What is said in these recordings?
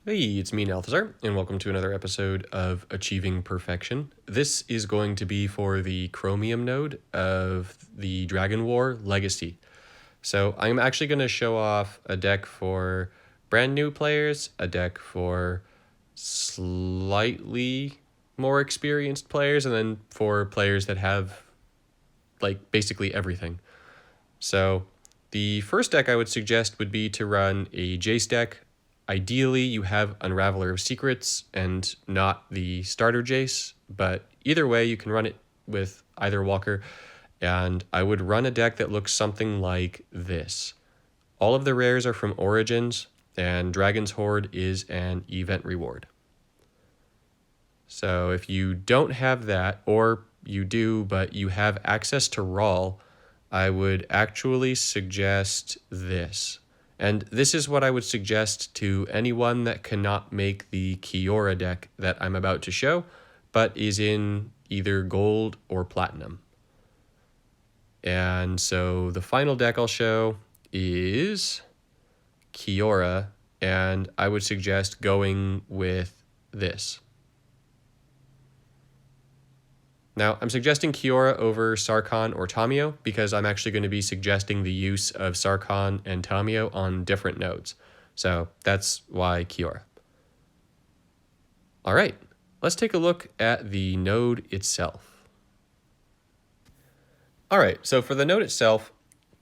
Hey, it's me, Nalthazar, and welcome to another episode of Achieving Perfection. This is going to be for the Chromium Node of the Dragon War Legacy. So I'm actually going to show off a deck for brand new players, a deck for slightly more experienced players, and then for players that have basically everything. So the first deck I would suggest would be to run a Jace deck. Ideally, you have Unraveler of Secrets and not the starter Jace, but either way, you can run it with either Walker. And I would run a deck that looks something like this. All of the rares are from Origins, and Dragon's Horde is an event reward. So if you don't have that, or you do, but you have access to Rawl, I would actually suggest this. And this is what I would suggest to anyone that cannot make the Kiora deck that I'm about to show, but is in either gold or platinum. And so the final deck I'll show is Kiora, and I would suggest going with this. Now, I'm suggesting Kiora over Sarkhan or Tamiyo because I'm actually going to be suggesting the use of Sarkhan and Tamiyo on different nodes. So that's why Kiora. All right, let's take a look at the node itself. All right, so for the node itself,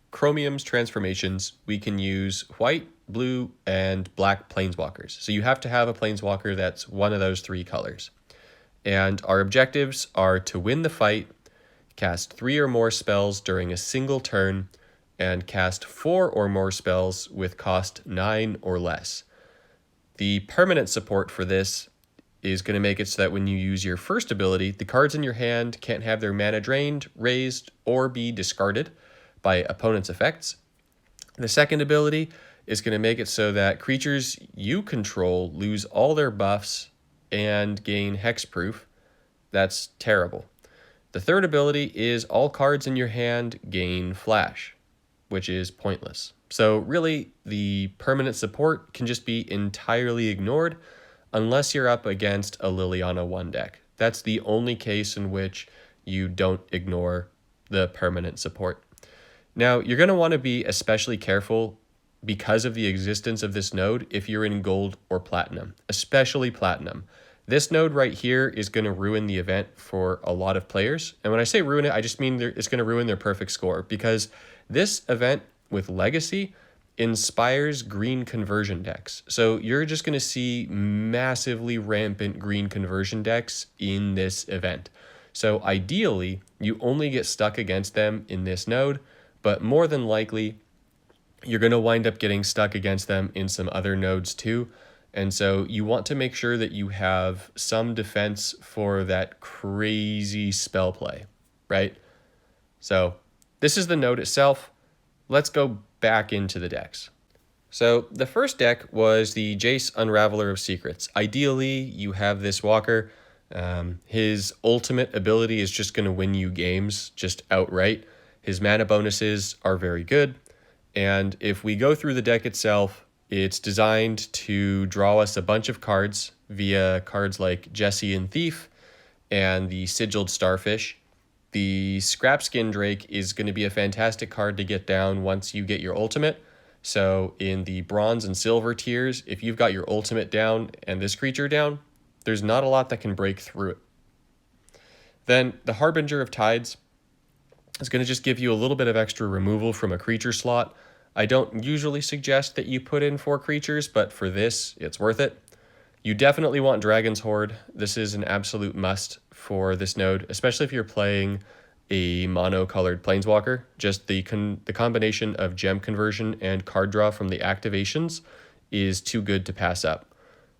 Chromium's transformations, we can use white, blue, and black planeswalkers. So you have to have a planeswalker that's one of those three colors. And our objectives are to win the fight, cast 3 or more spells during a single turn, and cast 4 or more spells with cost 9 or less. The permanent support for this is going to make it so that when you use your first ability, the cards in your hand can't have their mana drained, raised, or be discarded by opponent's effects. The second ability is going to make it so that creatures you control lose all their buffs and gain hexproof. That's terrible. The third ability is all cards in your hand gain flash, which is pointless. So really, the permanent support can just be entirely ignored unless you're up against a Liliana 1 deck. That's the only case in which you don't ignore the permanent support. Now, you're going to want to be especially careful because of the existence of this node if you're in gold or platinum, especially platinum. This node right here is going to ruin the event for a lot of players. And when I say ruin it, I just mean it's going to ruin their perfect score because this event with Legacy inspires green conversion decks. So you're just going to see massively rampant green conversion decks in this event. So ideally, you only get stuck against them in this node, but more than likely, you're going to wind up getting stuck against them in some other nodes too. And so you want to make sure that you have some defense for that crazy spell play, right? So this is the node itself. Let's go back into the decks. So the first deck was the Jace Unraveler of Secrets. Ideally, you have this Walker. His ultimate ability is just going to win you games just outright. His mana bonuses are very good. And if we go through the deck itself, it's designed to draw us a bunch of cards via cards like Jesse and Thief and the Sigiled Starfish. The Scrapskin Drake is going to be a fantastic card to get down once you get your ultimate. So in the bronze and silver tiers, if you've got your ultimate down and this creature down, there's not a lot that can break through it. Then the Harbinger of Tides is going to just give you a little bit of extra removal from a creature slot. I don't usually suggest that you put in 4 creatures, but for this, it's worth it. You definitely want Dragon's Horde. This is an absolute must for this node, especially if you're playing a mono-colored Planeswalker. Just the combination of gem conversion and card draw from the activations is too good to pass up.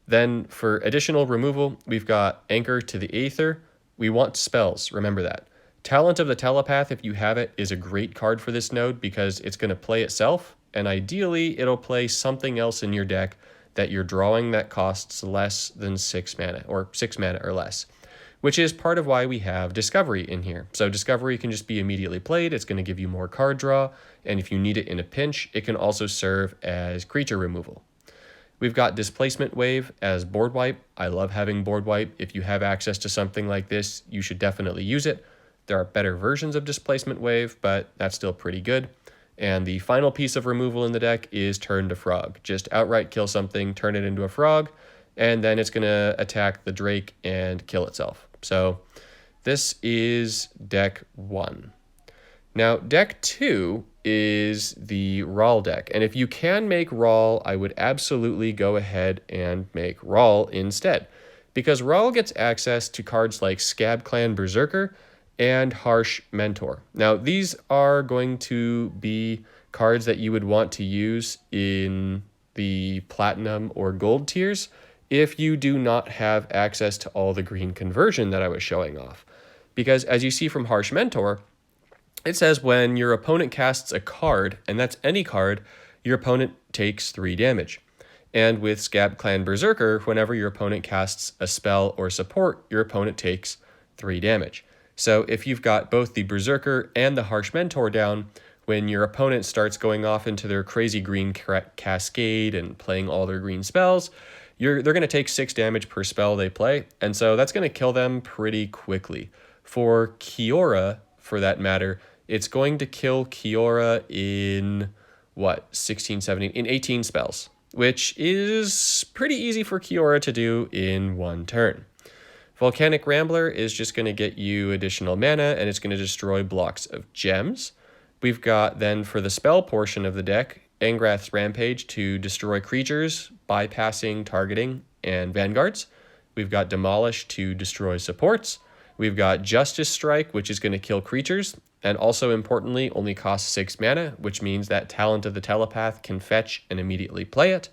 Then for additional removal, we've got Anchor to the Aether. We want spells, remember that. Talent of the Telepath, if you have it, is a great card for this node because it's going to play itself, and ideally it'll play something else in your deck that you're drawing that costs less than 6 mana, or 6 mana or less, which is part of why we have Discovery in here. So Discovery can just be immediately played, it's going to give you more card draw, and if you need it in a pinch, it can also serve as creature removal. We've got Displacement Wave as board wipe. I love having board wipe. If you have access to something like this, you should definitely use it. There are better versions of Displacement Wave, but that's still pretty good. And the final piece of removal in the deck is Turn to Frog. Just outright kill something, turn it into a frog, and then it's going to attack the Drake and kill itself. So this is deck 1. Now, deck 2 is the Rawl deck. And if you can make Rawl, I would absolutely go ahead and make Rawl instead. Because Rawl gets access to cards like Scab Clan Berserker and Harsh Mentor. Now, these are going to be cards that you would want to use in the Platinum or Gold tiers if you do not have access to all the green conversion that I was showing off. Because as you see from Harsh Mentor, it says when your opponent casts a card, and that's any card, your opponent takes 3 damage. And with Scab Clan Berserker, whenever your opponent casts a spell or support, your opponent takes 3 damage. So if you've got both the Berserker and the Harsh Mentor down, when your opponent starts going off into their crazy green cascade and playing all their green spells, they're going to take 6 damage per spell they play, and so that's going to kill them pretty quickly. For Kiora, for that matter, it's going to kill Kiora in, 16, 17, in 18 spells, which is pretty easy for Kiora to do in 1 turn. Volcanic Rambler is just going to get you additional mana, and it's going to destroy blocks of gems. We've got then for the spell portion of the deck, Angrath's Rampage to destroy creatures, bypassing targeting and vanguards. We've got Demolish to destroy supports. We've got Justice Strike, which is going to kill creatures, and also importantly only costs 6 mana, which means that Talent of the Telepath can fetch and immediately play it.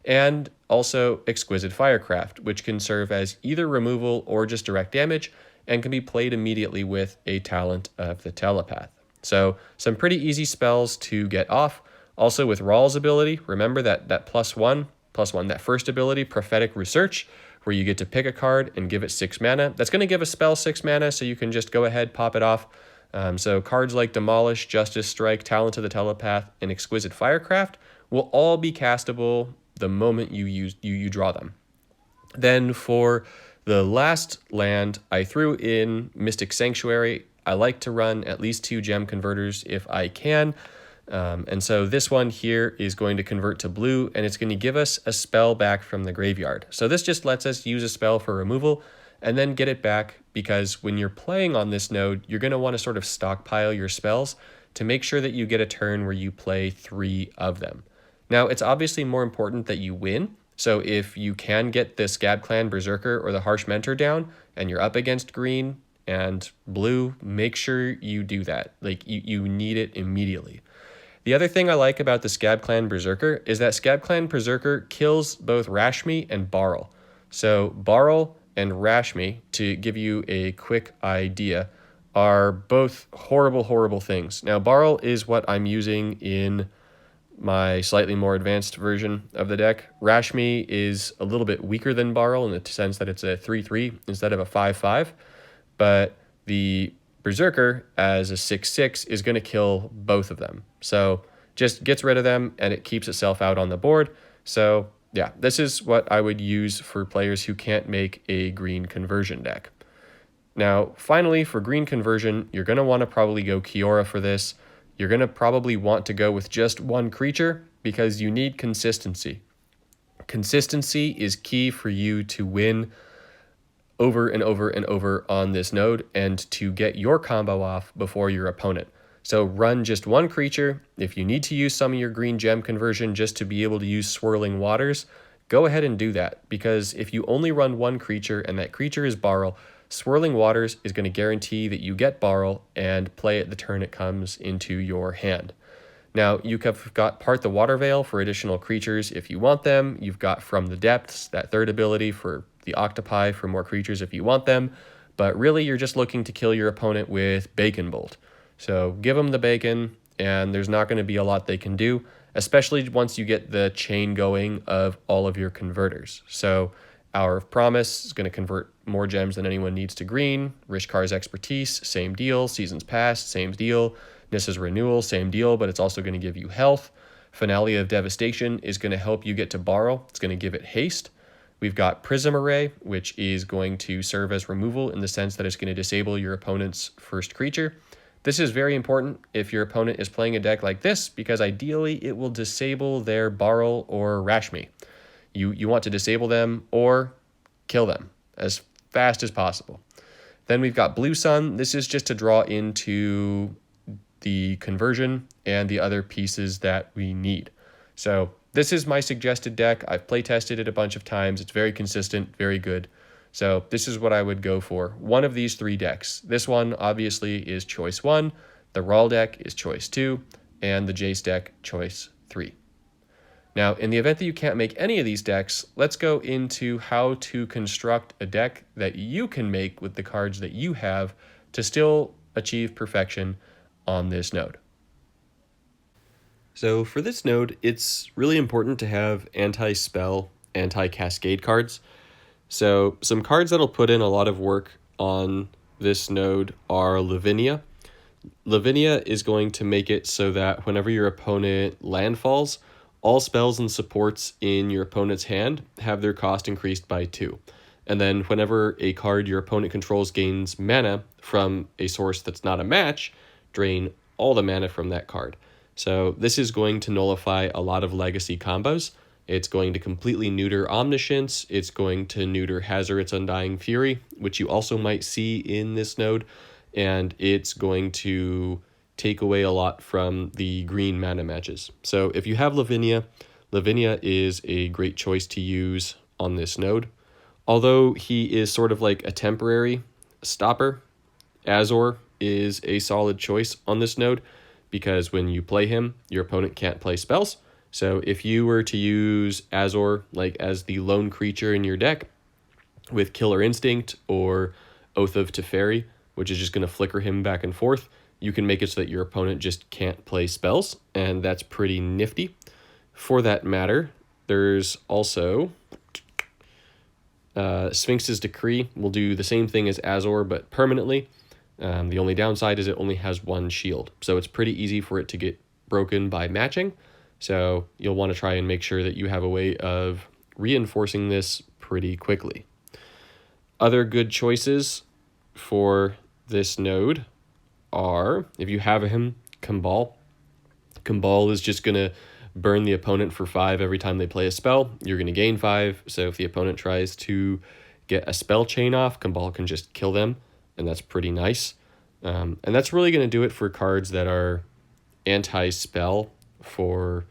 And also Exquisite Firecraft, which can serve as either removal or just direct damage, and can be played immediately with a Talent of the Telepath. So some pretty easy spells to get off. Also with Rawl's ability, remember that +1, that first ability, Prophetic Research, where you get to pick a card and give it 6 mana. That's going to give a spell 6 mana, so you can just go ahead, pop it off. So cards like Demolish, Justice Strike, Talent of the Telepath, and Exquisite Firecraft will all be castable the moment you draw them. Then for the last land, I threw in Mystic Sanctuary. I like to run at least 2 gem converters if I can. And so this one here is going to convert to blue, and it's going to give us a spell back from the graveyard. So this just lets us use a spell for removal and then get it back, because when you're playing on this node, you're going to want to sort of stockpile your spells to make sure that you get a turn where you play 3 of them. Now, it's obviously more important that you win. So if you can get the Scab Clan Berserker or the Harsh Mentor down and you're up against green and blue, make sure you do that. Like you need it immediately. The other thing I like about the Scab Clan Berserker is that Scab Clan Berserker kills both Rashmi and Barl. So Barl and Rashmi, to give you a quick idea, are both horrible, horrible things. Now, Barl is what I'm using in my slightly more advanced version of the deck. Rashmi is a little bit weaker than Barl in the sense that it's a 3/3 instead of a 5/5, but the Berserker as a 6/6 is going to kill both of them. So just gets rid of them and it keeps itself out on the board. So yeah, this is what I would use for players who can't make a green conversion deck. Now, finally, for green conversion, you're going to want to probably go Kiora for this. You're going to probably want to go with just 1 creature because you need consistency. Consistency is key for you to win over and over and over on this node and to get your combo off before your opponent. So run just 1 creature. If you need to use some of your green gem conversion just to be able to use Swirling Waters, go ahead and do that, because if you only run 1 creature and that creature is Barl, Swirling Waters is going to guarantee that you get Barl and play it the turn it comes into your hand. Now, you have got Part the Water Veil for additional creatures if you want them. You've got From the Depths, that 3rd ability for the Octopi for more creatures if you want them. But really, you're just looking to kill your opponent with Bacon Bolt. So give them the bacon, and there's not going to be a lot they can do, especially once you get the chain going of all of your converters. So Hour of Promise is going to convert more gems than anyone needs to green. Rishkar's Expertise, same deal. Seasons Past, same deal. Nissa's Renewal, same deal, but it's also going to give you health. Finale of Devastation is going to help you get to Borrow. It's going to give it haste. We've got Prism Array, which is going to serve as removal in the sense that it's going to disable your opponent's first creature. This is very important if your opponent is playing a deck like this, because ideally it will disable their Borrow or Rashmi. You want to disable them or kill them as fast as possible. Then we've got Blue Sun. This is just to draw into the conversion and the other pieces that we need. So this is my suggested deck. I've play tested it a bunch of times. It's very consistent, very good. So this is what I would go for. One of these three decks. This one obviously is choice 1, the Rawl deck is choice 2, and the Jace deck choice 3. Now, in the event that you can't make any of these decks, let's go into how to construct a deck that you can make with the cards that you have to still achieve perfection on this node. So for this node, it's really important to have anti-spell, anti-cascade cards. So some cards that'll put in a lot of work on this node are Lavinia. Lavinia is going to make it so that whenever your opponent landfalls, all spells and supports in your opponent's hand have their cost increased by 2. And then whenever a card your opponent controls gains mana from a source that's not a match, drain all the mana from that card. So this is going to nullify a lot of legacy combos. It's going to completely neuter Omniscience. It's going to neuter Hazoret's Undying Fury, which you also might see in this node. And it's going to take away a lot from the green mana matches. So if you have Lavinia, Lavinia is a great choice to use on this node. Although he is sort of like a temporary stopper, Azor is a solid choice on this node because when you play him, your opponent can't play spells. So if you were to use Azor like as the lone creature in your deck with Killer Instinct or Oath of Teferi, which is just going to flicker him back and forth, you can make it so that your opponent just can't play spells, and that's pretty nifty. For that matter, there's also Sphinx's Decree will do the same thing as Azor, but permanently. The only downside is it only has 1 shield, so it's pretty easy for it to get broken by matching. So you'll want to try and make sure that you have a way of reinforcing this pretty quickly. Other good choices for this node are, if you have him, Kambal. Kambal is just going to burn the opponent for 5 every time they play a spell. You're going to gain 5, so if the opponent tries to get a spell chain off, Kambal can just kill them, and that's pretty nice. And that's really going to do it for cards that are anti-spell for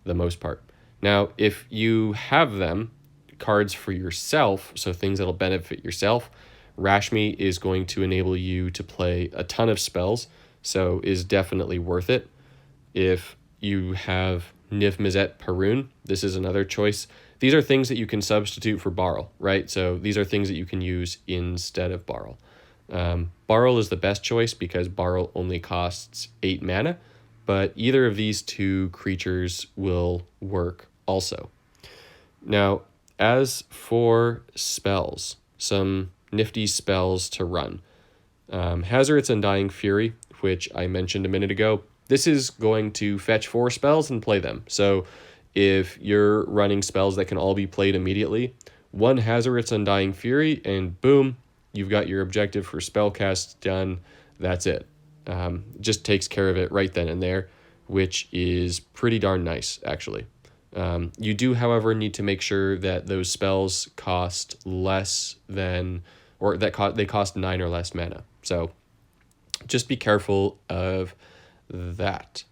the most part. Now, if you have them, cards for yourself, so things that'll benefit yourself, Rashmi is going to enable you to play a ton of spells, so is definitely worth it. If you have Niv Mizzet Parun, this is another choice. These are things that you can substitute for Barl, right? So these are things that you can use instead of Barl. Barl is the best choice because Barl only costs 8 mana, but either of these 2 creatures will work also. Now, as for spells, some nifty spells to run. Hazoret's Undying Fury, which I mentioned a minute ago, this is going to fetch 4 spells and play them. So if you're running spells that can all be played immediately, 1 Hazoret's Undying Fury, and boom, you've got your objective for spellcast done. That's it. Just takes care of it right then and there, which is pretty darn nice, actually. You do, however, need to make sure that those spells cost less than, or that they cost 9 or less mana. So just be careful of that.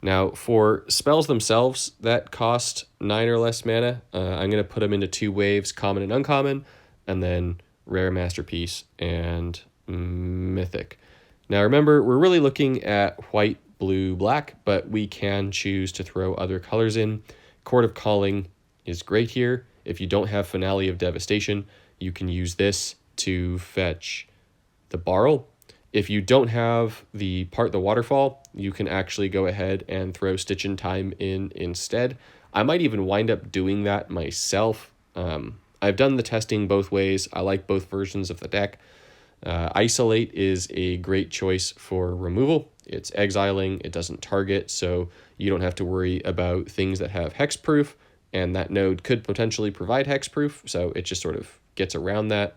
Now, for spells themselves that cost 9 or less mana, I'm going to put them into 2 waves, common and uncommon, and then rare, masterpiece, and mythic. Now, remember, we're really looking at white, blue, black, but we can choose to throw other colors in. Court of Calling is great here. If you don't have Finale of Devastation, you can use this to fetch the Barl. If you don't have the Waterfall, you can actually go ahead and throw Stitch in Time in instead. I might even wind up doing that myself. I've done the testing both ways. I like both versions of the deck. Isolate is a great choice for removal. It's exiling, it doesn't target, so You don't have to worry about things that have hexproof, and that node could potentially provide hexproof, so it just sort of gets around that.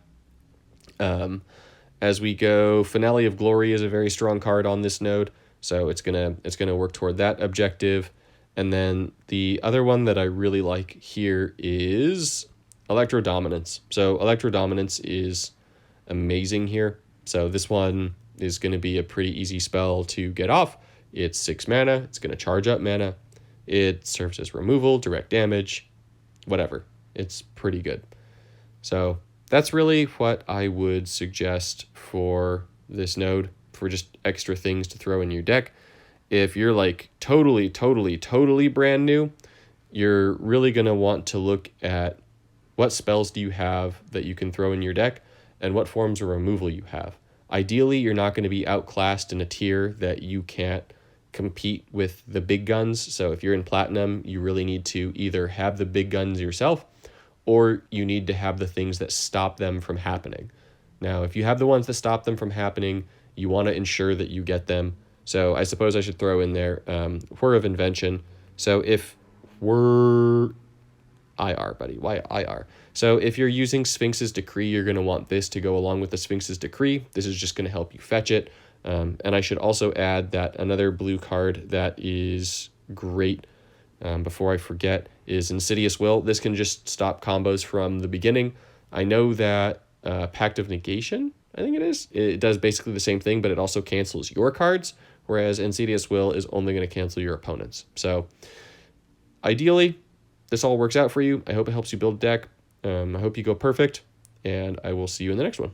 As we go, Finale of Glory is a very strong card on this node, so it's gonna work toward that objective. And then the other one that I really like here is Electro Dominance. So Electro Dominance is amazing here. So this one is going to be a pretty easy spell to get off. It's 6 mana. It's going to charge up mana. It serves as removal, direct damage, whatever. It's pretty good. So that's really what I would suggest for this node, for just extra things to throw in your deck. If you're like totally brand new, you're really going to want to look at what spells do you have that you can throw in your deck and what forms of removal you have. Ideally, you're not going to be outclassed in a tier that you can't compete with the big guns. So if you're in Platinum, you really need to either have the big guns yourself or you need to have the things that stop them from happening. Now, if you have the ones that stop them from happening, you want to ensure that you get them. So I suppose I should throw in there Whir of Invention. So if we're IR, buddy, why IR? So if you're using Sphinx's Decree, you're going to want this to go along with the Sphinx's Decree. This is just going to help you fetch it. And I should also add that another blue card that is great, before I forget, is Insidious Will. This can just stop combos from the beginning. I know that Pact of Negation, I think it does basically the same thing, but it also cancels your cards, whereas Insidious Will is only going to cancel your opponents. So ideally, this all works out for you. I hope it helps you build a deck. I hope you go perfect, and I will see you in the next one.